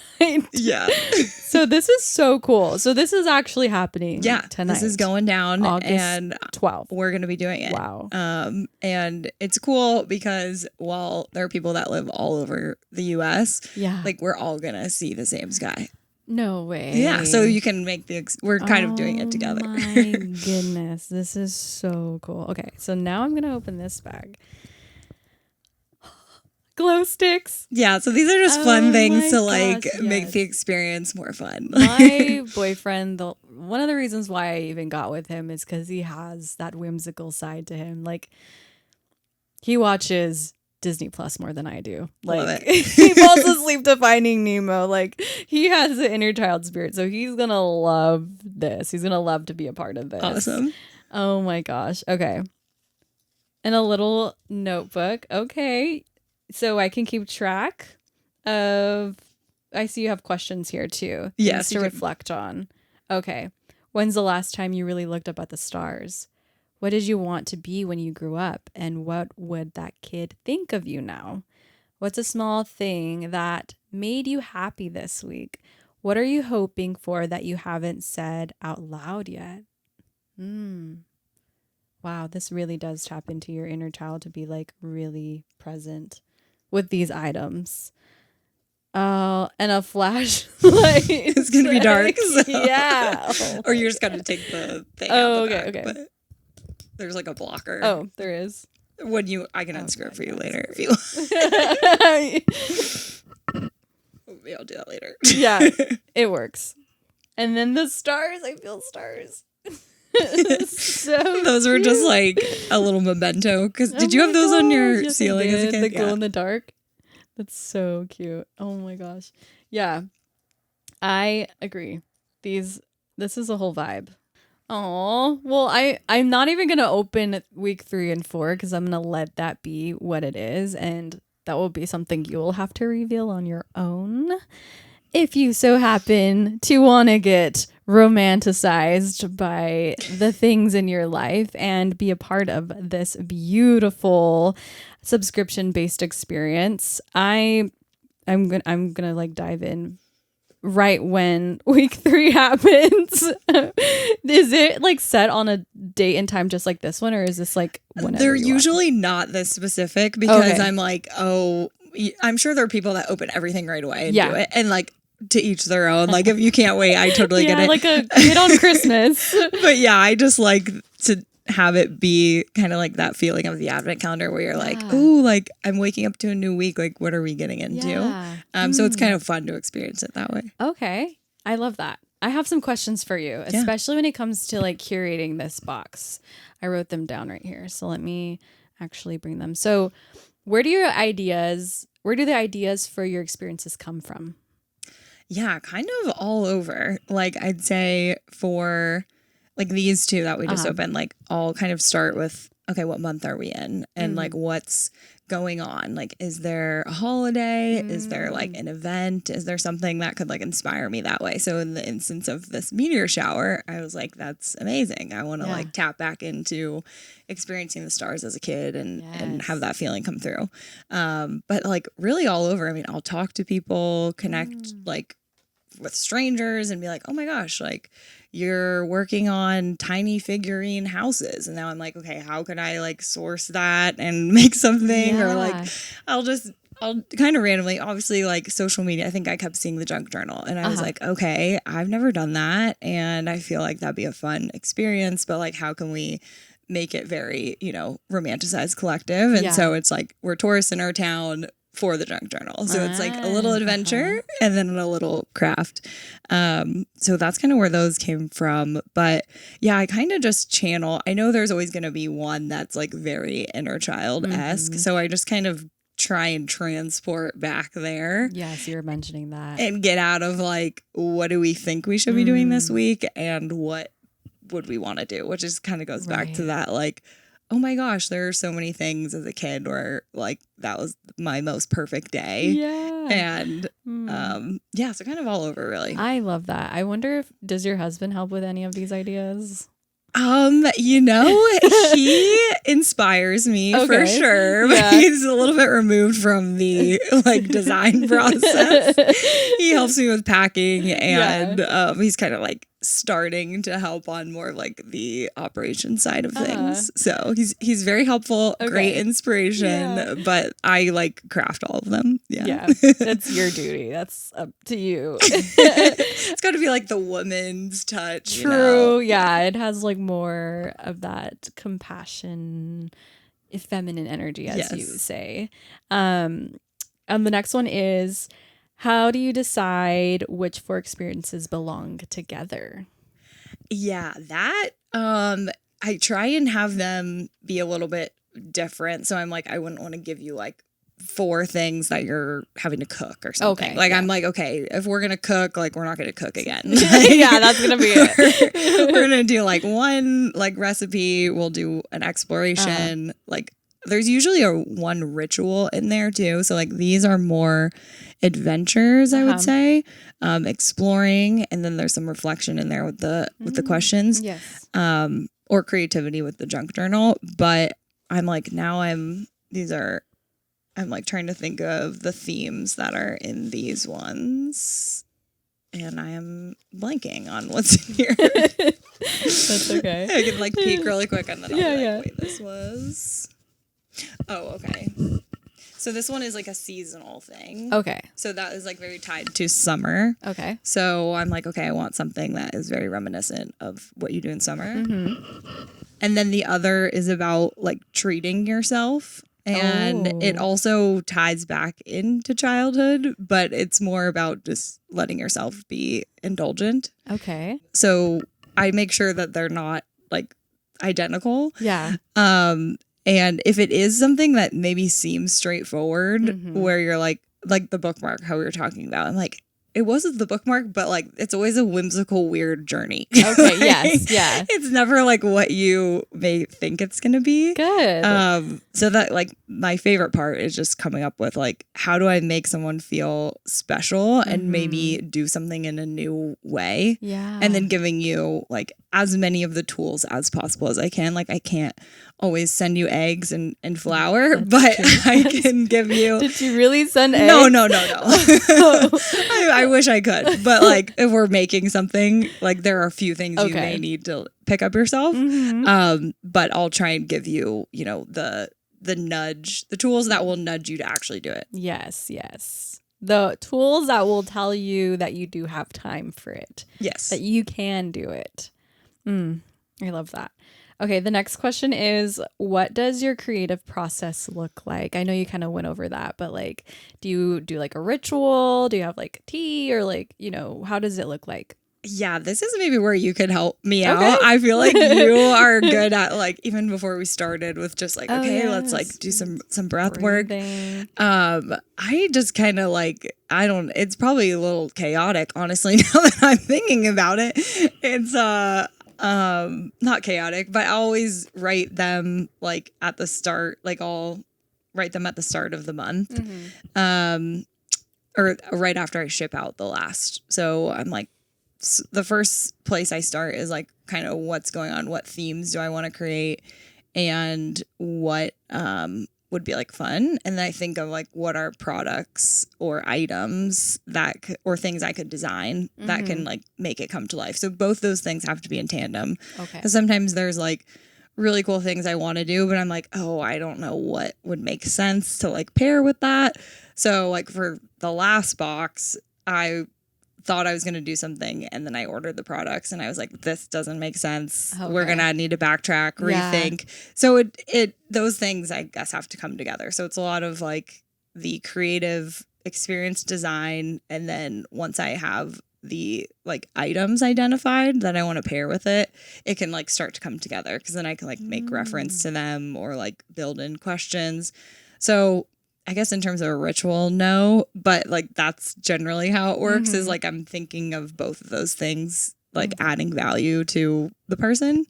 Yeah. So this is so cool. So this is actually happening tonight. This is going down August and 12th. We're going to be doing it. Wow. And it's cool because while there are people that live all over the US, like we're all going to see the same sky. No way. Yeah, so you can make we're kind of doing it together. Oh my goodness, this is so cool. Okay, so now I'm gonna open this bag. Glow sticks. Yeah, so these are just fun things to like make the experience more fun. My boyfriend, one of the reasons why I even got with him is because he has that whimsical side to him. Like he watches Disney Plus more than I do. Like he falls asleep to Finding Nemo. Like he has the inner child spirit, so he's gonna love this. He's gonna love to be a part of this. Awesome. Oh my gosh. Okay. And a little notebook. Okay. So I can keep track of, I see you have questions here too. Yes. To reflect on. Okay. When's the last time you really looked up at the stars? What did you want to be when you grew up? And what would that kid think of you now? What's a small thing that made you happy this week? What are you hoping for that you haven't said out loud yet? Wow, this really does tap into your inner child to be like really present with these items. And a flashlight. It's going to be dark. So. Yeah. Or you're just going to take the thing out the back. Okay. But there's like a blocker. Oh, there is. I can unscrew it for you later if you want. Maybe I'll do that later. Yeah, it works. And then the stars, I feel stars. So those were just like a little memento. Because did you have those on your ceiling as a kid? The glow in the dark. That's so cute. Oh my gosh. Yeah, I agree. This is a whole vibe. Oh, well, I'm not even going to open week 3 and 4 because I'm going to let that be what it is. And that will be something you'll have to reveal on your own. If you so happen to want to get romanticized by the things in your life and be a part of this beautiful subscription-based experience, I'm gonna like dive in right when week 3 happens. Is it like set on a date and time just like this one, or is this like whenever? They're usually not this specific because I'm like, oh, I'm sure there are people that open everything right away and do it. And like, to each their own. Like if you can't wait, I totally get it. Like a kid on Christmas. But yeah, I just like to have it be kind of like that feeling of the advent calendar where you're like, ooh, like I'm waking up to a new week. Like what are we getting into? So it's kind of fun to experience it that way. Okay. I love that. I have some questions for you, especially when it comes to like curating this box. I wrote them down right here. So let me actually bring them. So where do the ideas for your experiences come from? Yeah, kind of all over. Like I'd say for like these two that we just opened, like all kind of start with, okay, what month are we in? And like what's going on? Like, is there a holiday? Is there like an event? Is there something that could like inspire me that way? So in the instance of this meteor shower, I was like, that's amazing. I want to like tap back into experiencing the stars as a kid and have that feeling come through. But like really all over. I mean, I'll talk to people, connect like with strangers and be like, oh my gosh, like you're working on tiny figurine houses. And now I'm like, okay, how could I like source that and make something? Or like, I'll kind of randomly, obviously like social media, I think I kept seeing the junk journal and I was like, okay, I've never done that. And I feel like that'd be a fun experience, but like, how can we make it very, Romanticize Collective? And so it's like, we're tourists in our town for the junk journal. So it's like a little adventure and then a little craft. So that's kind of where those came from. But yeah, I kind of just channel. I know there's always going to be one that's like very Innerchild-esque. So I just kind of try and transport back there. Yes, you were mentioning that. And get out of like, what do we think we should be doing this week? And what would we want to do? Which is kind of goes back to that like, oh my gosh, there are so many things as a kid where like that was my most perfect day. Yeah. And so kind of all over really. I love that. I wonder does your husband help with any of these ideas? He inspires me for sure, but he's a little bit removed from the like design process. He helps me with packing and he's kind of like starting to help on more of like the operation side of things. So he's very helpful, great inspiration, but I like craft all of them. Yeah. That's your duty. That's up to you. It's got to be like the woman's touch. True. Yeah. It has like more of that compassion, feminine energy, as you say. And the next one is, how do you decide which 4 experiences belong together? Yeah, that I try and have them be a little bit different. So I'm like, I wouldn't want to give you like 4 things that you're having to cook or something. I'm like, okay, if we're going to cook, like we're not going to cook again. That's going to be it. We're going to do like one like recipe. We'll do an exploration. Like there's usually one ritual in there too. So like these are more adventures, I would say, exploring, and then there's some reflection in there with the questions, or creativity with the junk journal. But I'm like I'm like trying to think of the themes that are in these ones, and I am blanking on what's in here. That's okay. I can like peek really quick and then I'll be like, wait, this was. Oh, okay. So this one is like a seasonal thing. Okay. So that is like very tied to summer. Okay. So I'm like, okay, I want something that is very reminiscent of what you do in summer. And then the other is about like treating yourself. And it also ties back into childhood, but it's more about just letting yourself be indulgent. Okay. So I make sure that they're not like identical. Yeah. And if it is something that maybe seems straightforward, where you're like the bookmark, how we were talking about, I'm like, it wasn't the bookmark, but like it's always a whimsical, weird journey. Okay, like, yes, yeah. It's never like what you may think it's gonna be. Good. So that like my favorite part is just coming up with like, how do I make someone feel special and maybe do something in a new way? Yeah. And then giving you like as many of the tools as possible as I can. Like I can't always send you eggs and flour, but I can give you. Did you really send eggs? No. I wish I could, but like if we're making something, like there are a few things you may need to pick up yourself. But I'll try and give you, the nudge, the tools that will nudge you to actually do it. Yes. the tools that will tell you that you do have time for it. Yes. That you can do it. I love that. Okay, the next question is, what does your creative process look like? I know you kind of went over that, but like, do you do like a ritual? Do you have like tea, or like, how does it look like? Yeah, this is maybe where you could help me out. Okay. I feel like you are good at like, even before we started with just like, let's like do some breath Breathing. work. I just kind of like, it's probably a little chaotic, honestly, now that I'm thinking about it. It's not chaotic, but I always write them like at the start, like I'll write them at the start of the month. Or right after I ship out the last. So I'm like, the first place I start is like kind of what's going on, what themes do I want to create, and what would be like fun. And then I think of like what are products or items or things I could design that can like make it come to life. So both those things have to be in tandem. Okay. Because sometimes there's like really cool things I want to do, but I'm like, oh, I don't know what would make sense to like pair with that. So like for the last box, I thought I was going to do something, and then I ordered the products and I was like, this doesn't make sense. Okay. We're going to need to backtrack, rethink. Yeah. So those things I guess have to come together. So it's a lot of like the creative experience design. And then once I have the like items identified that I want to pair with it, it can like start to come together, because then I can like make reference to them or like build in questions. So I guess in terms of a ritual, no, but like that's generally how it works, is like I'm thinking of both of those things, like adding value to the person.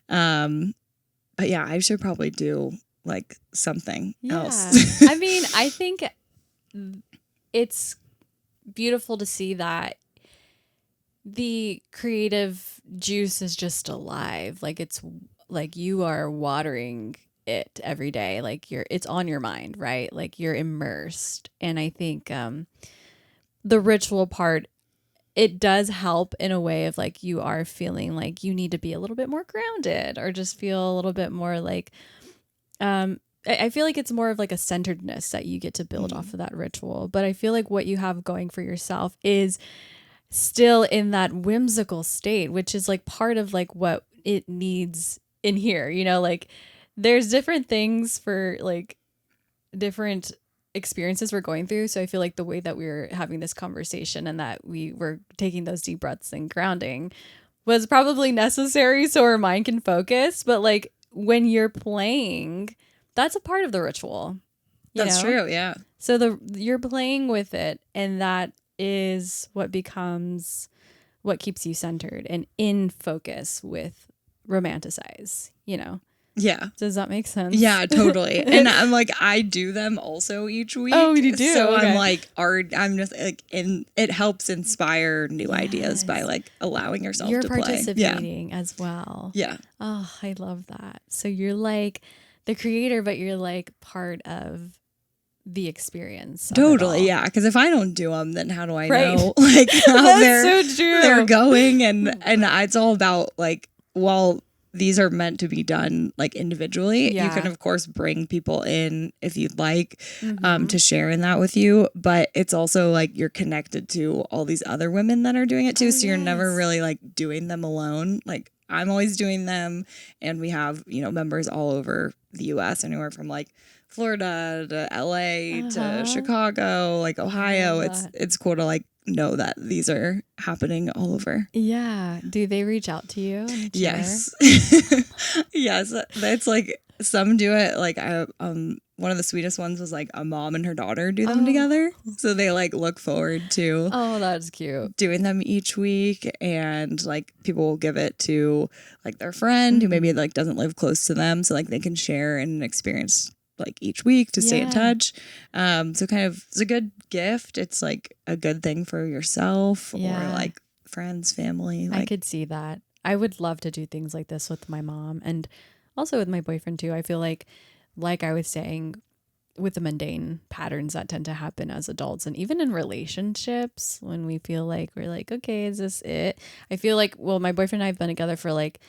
But yeah, I should probably do like something else. I mean, I think it's beautiful to see that the creative juice is just alive. Like it's like you are watering it every day, like it's on your mind, right? Like you're immersed. And I think the ritual part, it does help in a way of like you are feeling like you need to be a little bit more grounded, or just feel a little bit more like I feel like it's more of like a centeredness that you get to build off of that ritual. But I feel like what you have going for yourself is still in that whimsical state, which is like part of like what it needs in here, like there's different things for like different experiences we're going through. So I feel like the way that we were having this conversation and that we were taking those deep breaths and grounding was probably necessary so our mind can focus. But like when you're playing, that's a part of the ritual. That's true. Yeah. So you're playing with it, and that is what becomes what keeps you centered and in focus with Romanticize, Yeah. Does that make sense? Yeah, totally. And I'm like, I do them also each week. Oh, you do? So okay. I'm like, I'm just like, and it helps inspire new ideas by like allowing yourself to play. You're participating as well. Yeah. Oh, I love that. So you're like the creator, but you're like part of the experience. Totally. Yeah. Because if I don't do them, then how do I know Right. like how That's so true. they're going? And it's all about like, while these are meant to be done like individually, you can of course bring people in if you'd like to share in that with you, but it's also like you're connected to all these other women that are doing it too. So you're never really like doing them alone. Like I'm always doing them, and we have, members all over the US, anywhere from like Florida to LA to Chicago, like Ohio. It's cool to like know that these are happening all over. Yeah. Do they reach out to you? Yes. Yes. That's like, some do it. Like one of the sweetest ones was like a mom and her daughter do them together. So they like look forward to that's cute, doing them each week. And like people will give it to like their friend who maybe like doesn't live close to them, so like they can share an experience like each week to stay in touch. So kind of, it's a good gift. It's like a good thing for yourself or like friends, family. Like, I could see that. I would love to do things like this with my mom, and also with my boyfriend too. I feel like I was saying, with the mundane patterns that tend to happen as adults, and even in relationships, when we feel like we're like, okay, is this it? I feel like, well, my boyfriend and I have been together for like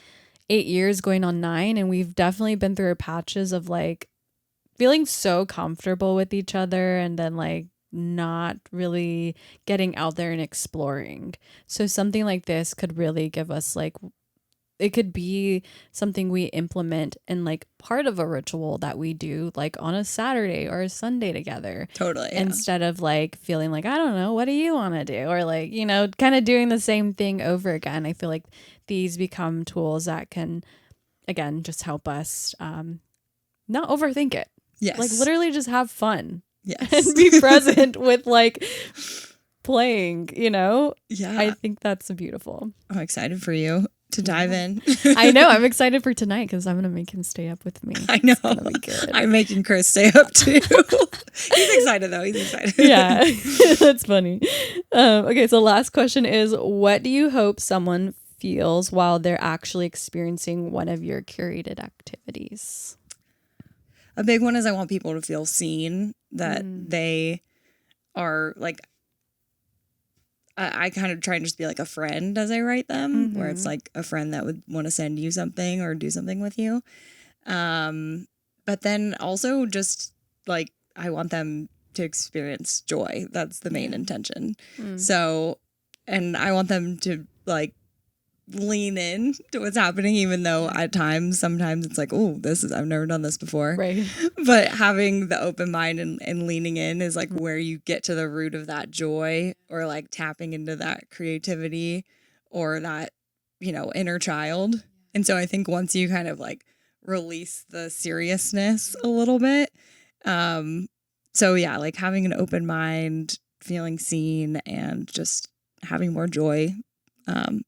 8 years going on 9, and we've definitely been through patches of like feeling so comfortable with each other, and then like not really getting out there and exploring. So something like this could really give us like, it could be something we implement in like part of a ritual that we do like on a Saturday or a Sunday together. Totally. Yeah. Instead of like feeling like, I don't know, what do you want to do? Or like, you know, kind of doing the same thing over again. I feel like these become tools that can, again, just help us not overthink it. Yes. Like literally just have fun. Yes. And be present with like playing, you know? Yeah. I think that's beautiful. I'm excited for you to dive in. I know. I'm excited for tonight because I'm going to make him stay up with me. I know. It's gonna be good. I'm making Chris stay up too. He's excited though. He's excited. Yeah, that's funny. Okay, so last question is, what do you hope someone feels while they're actually experiencing one of your curated activities? A big one is I want people to feel seen, that they are like, I kind of try and just be like a friend as I write them, where it's like a friend that would want to send you something or do something with you. But then also just like, I want them to experience joy. That's the main intention. So, and I want them to like lean in to what's happening, even though at times, sometimes it's like, oh, I've never done this before. Right. But having the open mind and leaning in is like where you get to the root of that joy, or like tapping into that creativity or that, you know, inner child. And so I think once you kind of like release the seriousness a little bit. So yeah, like having an open mind, feeling seen, and just having more joy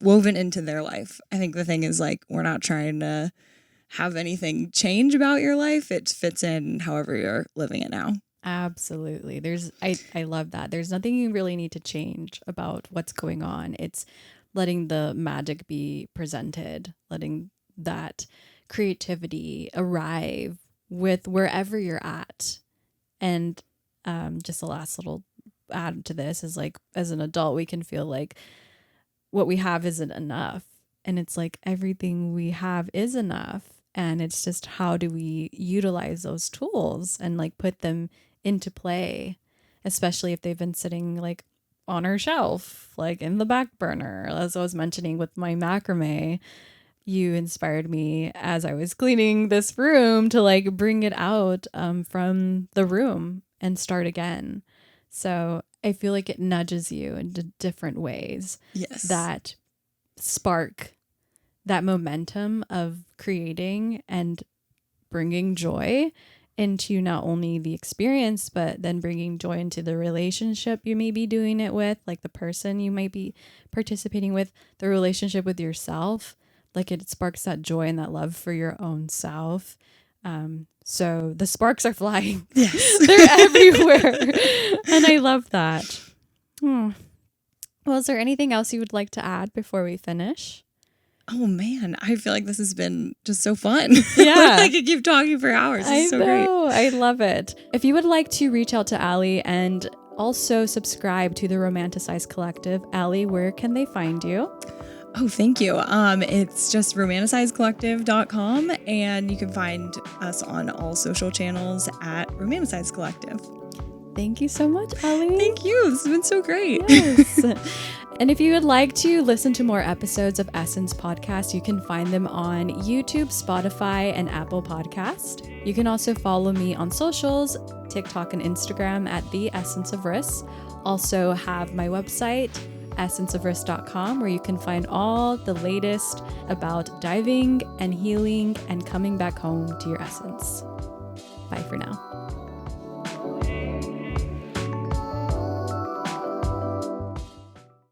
woven into their life. I think the thing is like, we're not trying to have anything change about your life. It fits in however you're living it now. Absolutely. I love that. There's nothing you really need to change about what's going on. It's letting the magic be presented, letting that creativity arrive with wherever you're at. And just the last little add to this is like, as an adult, we can feel like what we have isn't enough. And it's like everything we have is enough. And it's just, how do we utilize those tools and like put them into play, especially if they've been sitting like on our shelf, like in the back burner. As I was mentioning with my macrame, you inspired me as I was cleaning this room to like bring it out from the room and start again. So I feel like it nudges you into different ways. Yes. That spark that momentum of creating and bringing joy into not only the experience, but then bringing joy into the relationship you may be doing it with, like the person you might be participating with, the relationship with yourself. Like it sparks that joy and that love for your own self. So the sparks are flying. Yes. They're everywhere. And I love that. Well, is there anything else you would like to add before we finish? Oh man, I feel like this has been just so fun. Yeah. I could keep talking for hours. This is so great. I love it. If you would like to reach out to Allie and also subscribe to the Romanticize Collective, Allie, where can they find you? Oh, thank you. It's just romanticizecollective.com, and you can find us on all social channels at Romanticize Collective. Thank you so much, Allie. Thank you. This has been so great. Yes. And if you would like to listen to more episodes of Essence Podcast, you can find them on YouTube, Spotify, and Apple Podcast. You can also follow me on socials, TikTok and Instagram at The Essence of Riss. Also have my website, essenceofriss.com, where you can find all the latest about diving and healing and coming back home to your essence. Bye for now.